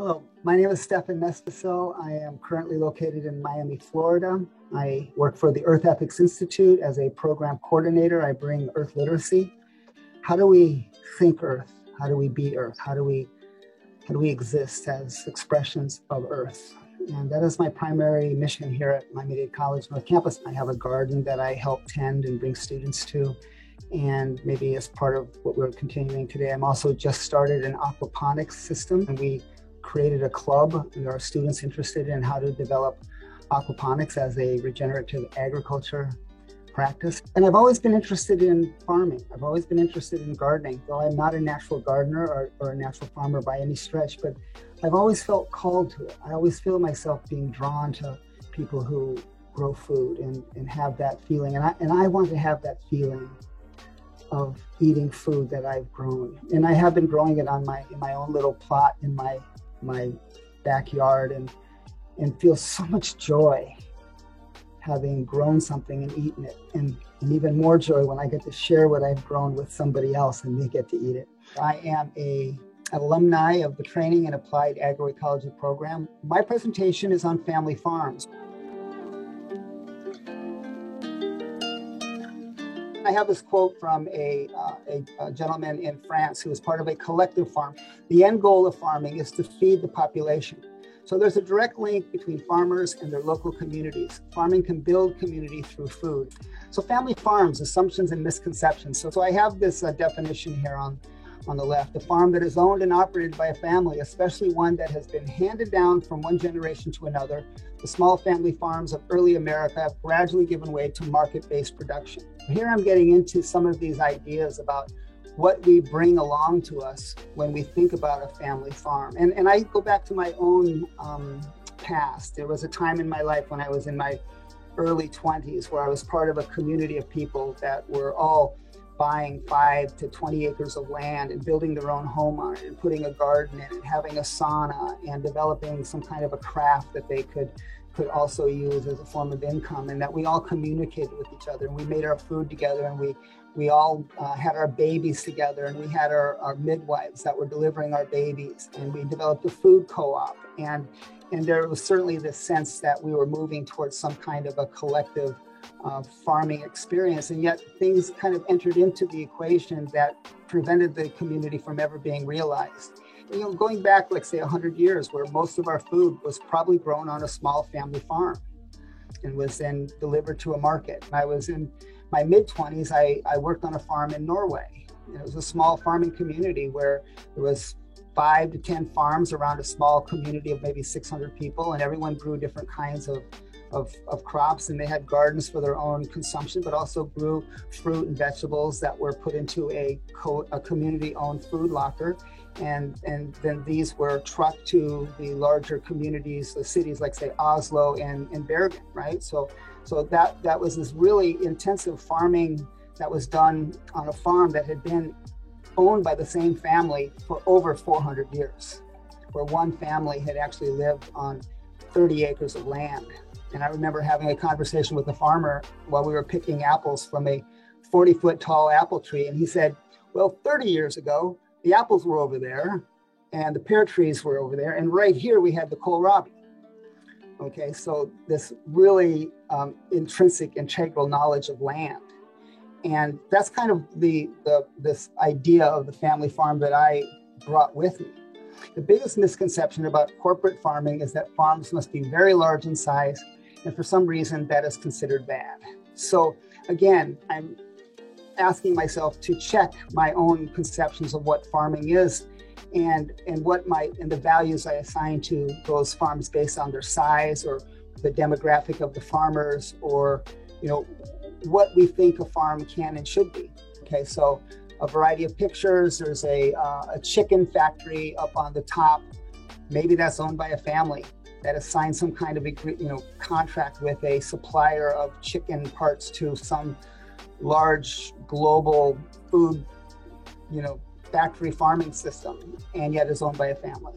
Hello, my name is Stefan Mestizo. I am currently located in Miami, Florida. I work for the Earth Ethics Institute as a program coordinator. I bring Earth literacy. How do we think Earth? How do we be Earth? How do we exist as expressions of Earth? And that is my primary mission here at Miami-Dade College North Campus. I have a garden that I help tend and bring students to. And maybe as part of what we're continuing today, I'm also just started an aquaponics system, and we created a club, and there are students interested in how to develop aquaponics as a regenerative agriculture practice. And I've always been interested in farming. I've always been interested in gardening, though I'm not a natural gardener or a natural farmer by any stretch, but I've always felt called to it. I always feel myself being drawn to people who grow food and have that feeling. And I want to have that feeling of eating food that I've grown. And I have been growing it in my own little plot in my backyard and feel so much joy having grown something and eaten it, and even more joy when I get to share what I've grown with somebody else and they get to eat it. I am an alumni of the Training in Applied Agroecology program. My presentation is on family farms. I have this quote from a gentleman in France who is part of a collective farm. The end goal of farming is to feed the population. So there's a direct link between farmers and their local communities. Farming can build community through food. So family farms, assumptions and misconceptions. So I have this definition here on the left. A farm that is owned and operated by a family, especially one that has been handed down from one generation to another. The small family farms of early America have gradually given way to market-based production. Here I'm getting into some of these ideas about what we bring along to us when we think about a family farm. And I go back to my own past. There was a time in my life when I was in my early 20s where I was part of a community of people that were all buying 5 to 20 acres of land and building their own home on it and putting a garden in it, having a sauna and developing some kind of a craft that they could also use as a form of income, and that we all communicated with each other and we made our food together, and we all had our babies together, and we had our midwives that were delivering our babies, and we developed a food co-op, and there was certainly this sense that we were moving towards some kind of a collective farming experience, and yet things kind of entered into the equation that prevented the community from ever being realized. You know, going back, like say 100 years, where most of our food was probably grown on a small family farm and was then delivered to a market. I was in my mid-20s, I worked on a farm in Norway. It was a small farming community where there was 5 to 10 farms around a small community of maybe 600 people, and everyone grew different kinds of crops, and they had gardens for their own consumption, but also grew fruit and vegetables that were put into a community-owned food locker. And then these were trucked to the larger communities, the cities like say Oslo and Bergen, right? So that was this really intensive farming that was done on a farm that had been owned by the same family for over 400 years, where one family had actually lived on 30 acres of land. And I remember having a conversation with the farmer while we were picking apples from a 40-foot tall apple tree, and he said, well, 30 years ago, the apples were over there and the pear trees were over there, and right here we had the kohlrabi. Okay, so this really intrinsic, integral knowledge of land. And that's kind of this idea of the family farm that I brought with me. The biggest misconception about corporate farming is that farms must be very large in size, and for some reason that is considered bad. So again, I'm asking myself to check my own conceptions of what farming is and the values I assign to those farms based on their size or the demographic of the farmers, or what we think a farm can and should be. Okay, so a variety of pictures. There's a chicken factory up on the top. Maybe that's owned by a family that has signed some kind of contract with a supplier of chicken parts to some large global food, factory farming system, and yet is owned by a family.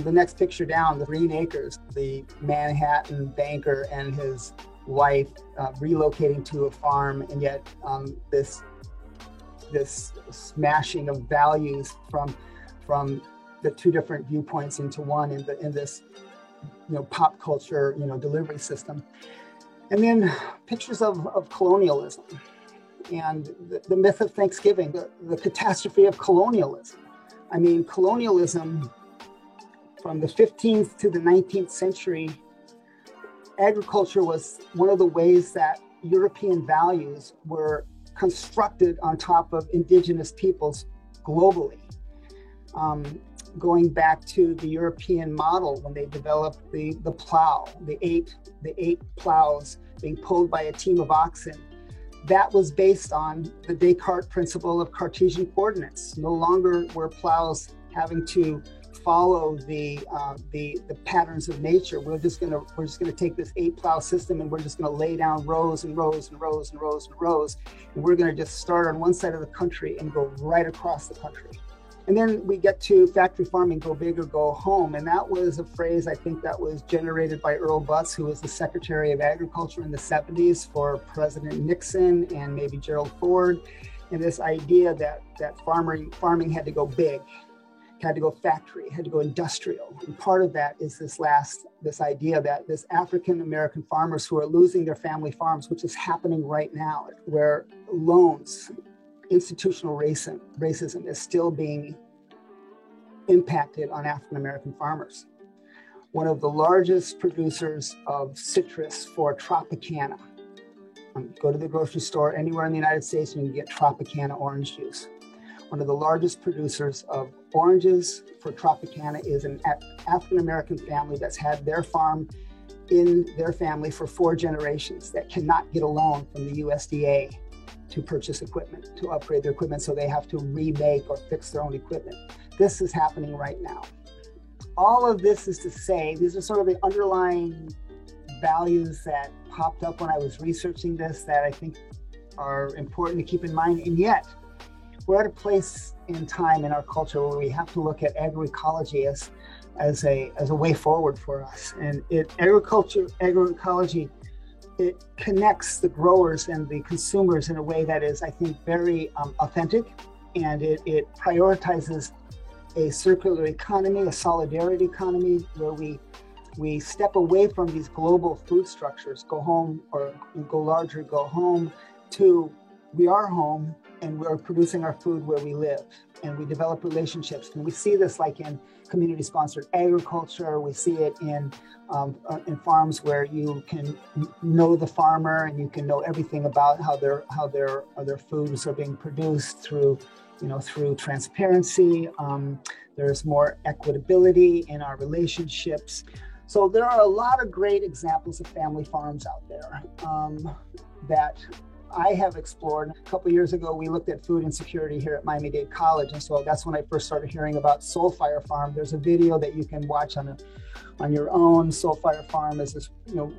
The next picture down, the Green Acres, the Manhattan banker and his wife relocating to a farm, and yet this smashing of values from the two different viewpoints into one in this pop culture delivery system. And then pictures of colonialism and the myth of Thanksgiving, the catastrophe of colonialism. I mean, colonialism from the 15th to the 19th century, agriculture was one of the ways that European values were constructed on top of indigenous peoples globally. Going back to the European model when they developed the plow, the eight plows being pulled by a team of oxen, that was based on the Descartes principle of Cartesian coordinates. No longer were plows having to follow the patterns of nature. We're just gonna take this 8-plow system and we're just gonna lay down rows and rows and rows and rows and rows, and we're gonna just start on one side of the country and go right across the country. And then we get to factory farming, go big or go home. And that was a phrase, I think, that was generated by Earl Butz, who was the Secretary of Agriculture in the 70s for President Nixon and maybe Gerald Ford. And this idea that farming had to go big, had to go factory, had to go industrial. And part of that is this idea that this African-American farmers who are losing their family farms, which is happening right now, where loans, institutional racism is still being impacted on African-American farmers. One of the largest producers of citrus for Tropicana. Go to the grocery store anywhere in the United States and you can get Tropicana orange juice. One of the largest producers of oranges for Tropicana is an African-American family that's had their farm in their family for 4 generations that cannot get a loan from the USDA to purchase equipment, to upgrade their equipment, so they have to remake or fix their own equipment. This is happening right now. All of this is to say, these are sort of the underlying values that popped up when I was researching this that I think are important to keep in mind. And yet, we're at a place in time in our culture where we have to look at agroecology as a way forward for us. And agroecology, it connects the growers and the consumers in a way that is, I think, very authentic, and it prioritizes a circular economy, a solidarity economy, where we step away from these global food structures, go home or go large or go home, to we are home and we're producing our food where we live, and we develop relationships. And we see this like in community-sponsored agriculture. We see it in farms where you can know the farmer and you can know everything about how their foods are being produced through transparency. There's more equitability in our relationships. So there are a lot of great examples of family farms out there that I have explored. A couple of years ago, we looked at food insecurity here at Miami-Dade College. And so that's when I first started hearing about Soul Fire Farm. There's a video that you can watch on your own. Soul Fire Farm is this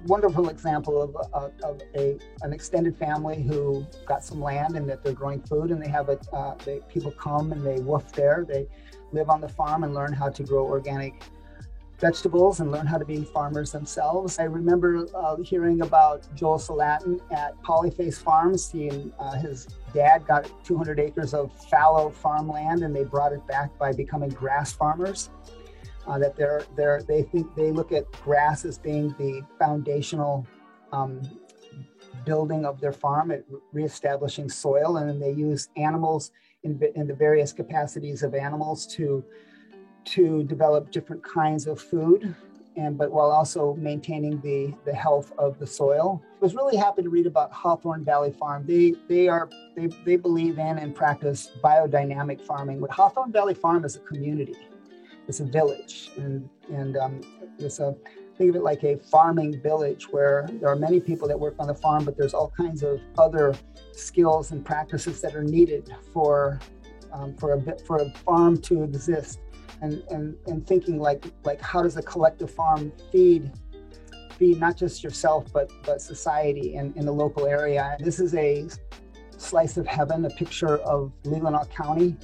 wonderful example of an extended family who got some land and that they're growing food, and they have people come and they woof there. They live on the farm and learn how to grow organic vegetables and learn how to be farmers themselves. I remember hearing about Joel Salatin at Polyface Farms. He and his dad got 200 acres of fallow farmland, and they brought it back by becoming grass farmers. They look at grass as being the foundational building of their farm, at reestablishing soil, and then they use animals in the various capacities of animals to develop different kinds of food, but while also maintaining the health of the soil. I was really happy to read about Hawthorne Valley Farm. They believe in and practice biodynamic farming. But Hawthorne Valley Farm is a community. It's a village, and think of it like a farming village where there are many people that work on the farm, but there's all kinds of other skills and practices that are needed for a farm to exist. And thinking like how does a collective farm feed not just yourself but society in the local area. This is a slice of heaven, a picture of Leelanau County,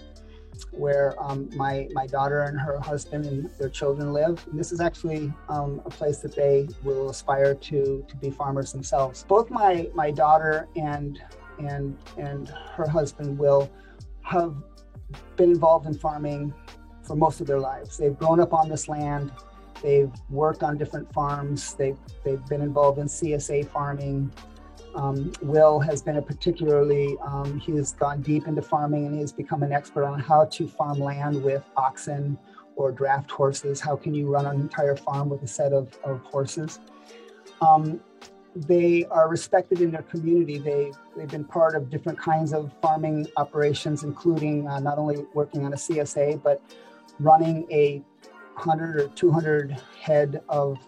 where my daughter and her husband and their children live. And this is actually a place that they will aspire to be farmers themselves. Both my daughter and her husband will have been involved in farming for most of their lives. They've grown up on this land. They've worked on different farms. They've been involved in CSA farming. Will has been he's gone deep into farming, and he's become an expert on how to farm land with oxen or draft horses. How can you run an entire farm with a set of horses? They are respected in their community. They've been part of different kinds of farming operations, including not only working on a CSA, but running a 100 or 200 head of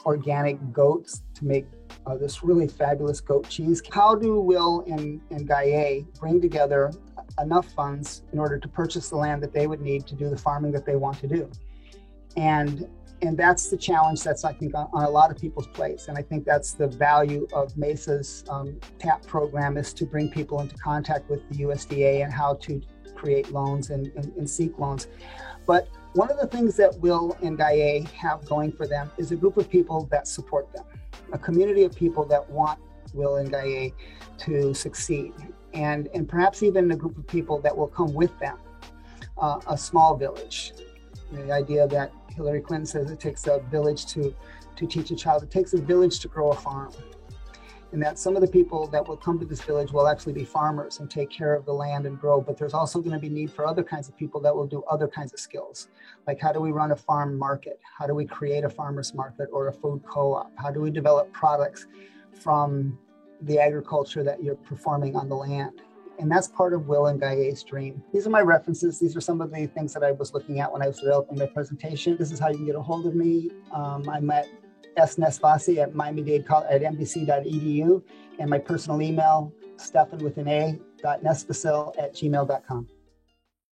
organic goats to make this really fabulous goat cheese. How do Will and Gaye bring together enough funds in order to purchase the land that they would need to do the farming that they want to do? And that's the challenge that's, I think, on a lot of people's plates. And I think that's the value of MESA's TAP program, is to bring people into contact with the USDA and how to create loans and seek loans. But one of the things that Will and Gaye have going for them is a group of people that support them, a community of people that want Will and Gaye to succeed, and perhaps even a group of people that will come with them, a small village. The idea that Hillary Clinton says it takes a village to teach a child, it takes a village to grow a farm. And that some of the people that will come to this village will actually be farmers and take care of the land and grow. But there's also going to be need for other kinds of people that will do other kinds of skills. Like, how do we run a farm market? How do we create a farmer's market or a food co-op? How do we develop products from the agriculture that you're performing on the land? And that's part of Will and Gaye's dream. These are my references. These are some of the things that I was looking at when I was developing my presentation. This is how you can get a hold of me. I'm at snesvasi at mbc.edu, and my personal email, Stefan with an A, .nesvacil@gmail.com.